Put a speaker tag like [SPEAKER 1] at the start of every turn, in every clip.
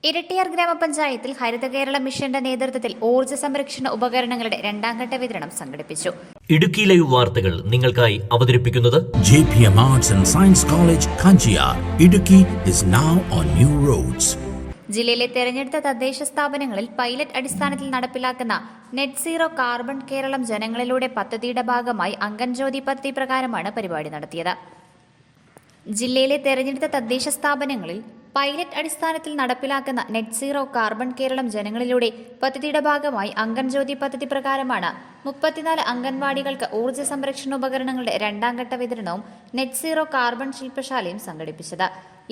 [SPEAKER 1] ഇരട്ടിയാർ ഗ്രാമപഞ്ചായത്തിൽ ഹരിത കേരള മിഷന്റെ നേതൃത്വത്തിൽ ഊർജ്ജ സംരക്ഷണ ഉപകരണങ്ങളുടെ രണ്ടാംഘട്ട വിതരണം സംഘടിപ്പിച്ചു.
[SPEAKER 2] ഇടുക്കി ലൈവ് വാർത്തകൾ നിങ്ങൾക്കായി അവതരിപ്പിക്കുന്നത്
[SPEAKER 3] JPM Arts and Science College, Kanchiyar. Idukki is now on new roads.
[SPEAKER 1] ജില്ലയിലെ തെരഞ്ഞെടുത്ത തദ്ദേശ സ്ഥാപനങ്ങളിൽ പൈലറ്റ് അടിസ്ഥാനത്തിൽ നടപ്പിലാക്കുന്ന നെറ്റ് സീറോ കാർബൺ കേരളം ജനങ്ങളിലൂടെ പദ്ധതിയുടെ ഭാഗമായി അങ്കൻ ജ്യോതി പദ്ധതി പ്രകാരമാണ് പരിപാടി നടത്തിയത്. ജില്ലയിലെ തെരഞ്ഞെടുത്ത തദ്ദേശ സ്ഥാപനങ്ങളിൽ പൈലറ്റ് അടിസ്ഥാനത്തിൽ നടപ്പിലാക്കുന്ന നെറ്റ് സീറോ കാർബൺ കേരളം ജനങ്ങളിലൂടെ പദ്ധതിയുടെ ഭാഗമായി അങ്കൻ ജ്യോതി പദ്ധതി പ്രകാരമാണ് 34 അംഗൻവാടികൾക്ക് ഊർജ്ജ സംരക്ഷണ ഉപകരണങ്ങളുടെ രണ്ടാംഘട്ട വിതരണവും നെറ്റ് സീറോ കാർബൺ ശില്പശാലയും സംഘടിപ്പിച്ചത്.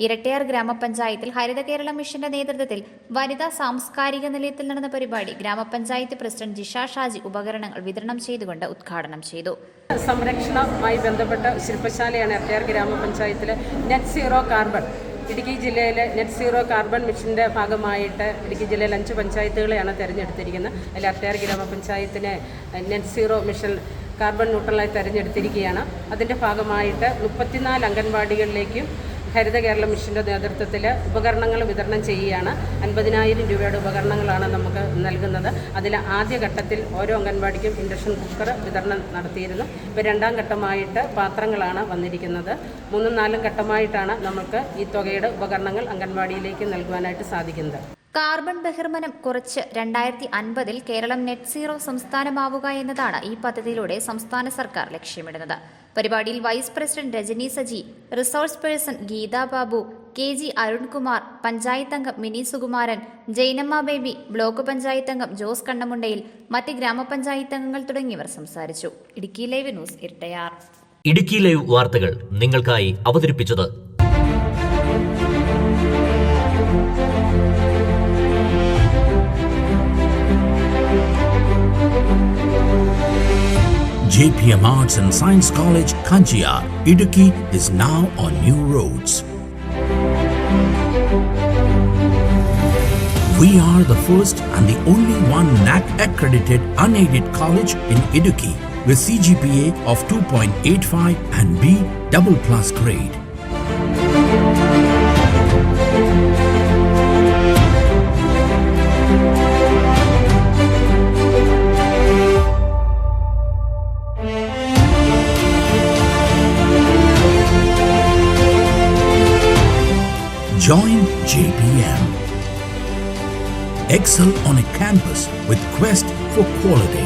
[SPEAKER 1] ഇരട്ടിയാർ ഗ്രാമപഞ്ചായത്തിൽ ഹരിത കേരള മിഷന്റെ നേതൃത്വത്തിൽ വനിതാ സാംസ്കാരിക നിലയത്തിൽ നടന്ന പരിപാടി ഗ്രാമപഞ്ചായത്ത് പ്രസിഡന്റ് ജിഷ ഷാജി ഉപകരണങ്ങൾ വിതരണം ചെയ്തുകൊണ്ട് ഉദ്ഘാടനം ചെയ്തു.
[SPEAKER 4] സംരക്ഷണവുമായി ബന്ധപ്പെട്ട ശില്പശാലയാണ് ഇരട്ടിയാർ ഗ്രാമപഞ്ചായത്തിലെ നെറ്റ് സീറോ കാർബൺ. ഇടുക്കി ജില്ലയിലെ നെറ്റ് സീറോ കാർബൺ മിഷൻ്റെ ഭാഗമായിട്ട് ഇടുക്കി ജില്ലയിൽ 5 പഞ്ചായത്തുകളെയാണ് തിരഞ്ഞെടുത്തിരിക്കുന്നത്. അതിൽ ഇരട്ടിയാർ ഗ്രാമപഞ്ചായത്തിനെ നെറ്റ് സീറോ മിഷൻ കാർബൺ ന്യൂട്രലായി തിരഞ്ഞെടുത്തിരിക്കുകയാണ്. അതിൻ്റെ ഭാഗമായിട്ട് 34 അംഗൻവാടികളിലേക്കും ഹരിത കേരള മിഷൻ്റെ നേതൃത്വത്തിൽ ഉപകരണങ്ങൾ വിതരണം ചെയ്യുകയാണ്. 50,000 രൂപയുടെ ഉപകരണങ്ങളാണ് നമുക്ക് നൽകുന്നത്. അതിൽ ആദ്യഘട്ടത്തിൽ ഓരോ അംഗൻവാടിക്കും ഇൻഡക്ഷൻ കുക്കർ വിതരണം നടത്തിയിരുന്നു. ഇപ്പോൾ രണ്ടാം ഘട്ടമായിട്ട് പാത്രങ്ങളാണ് വന്നിരിക്കുന്നത്. 3ഉം 4ഉം ഘട്ടമായിട്ടാണ് നമുക്ക് ഈ തുകയുടെ ഉപകരണങ്ങൾ അംഗൻവാടിയിലേക്ക് നൽകുവാനായിട്ട് സാധിക്കുന്നത്.
[SPEAKER 1] കാർബൺ ബഹിർമനം കുറച്ച് 2050 കേരളം നെറ്റ് സീറോ സംസ്ഥാനമാവുക എന്നതാണ് ഈ പദ്ധതിയിലൂടെ സംസ്ഥാന സർക്കാർ ലക്ഷ്യമിടുന്നത്. പരിപാടിയിൽ vice president Rajani Saji, resource person Geetha Babu, KG Arunkumar, panchayat അംഗം മിനി സുകുമാരൻ, ജൈനമ്മ ബേബി, ബ്ലോക്ക് പഞ്ചായത്ത് അംഗം ജോസ് കണ്ണമുണ്ടയിൽ, മറ്റ് ഗ്രാമപഞ്ചായത്ത് അംഗങ്ങൾ തുടങ്ങിയവർ സംസാരിച്ചു. Idukki live news Erattayar.
[SPEAKER 2] Idukki live വാർത്തകൾ നിങ്ങൾക്കായി അവതരിപ്പിച്ചത്
[SPEAKER 3] JPM Arts and Science College, Kanchiyar. Idukki is now on new roads. We are the first and the only one NAC accredited unaided college in Idukki with CGPA of 2.85 and B++ grade. Join JPM. Excel on a campus with quest for quality.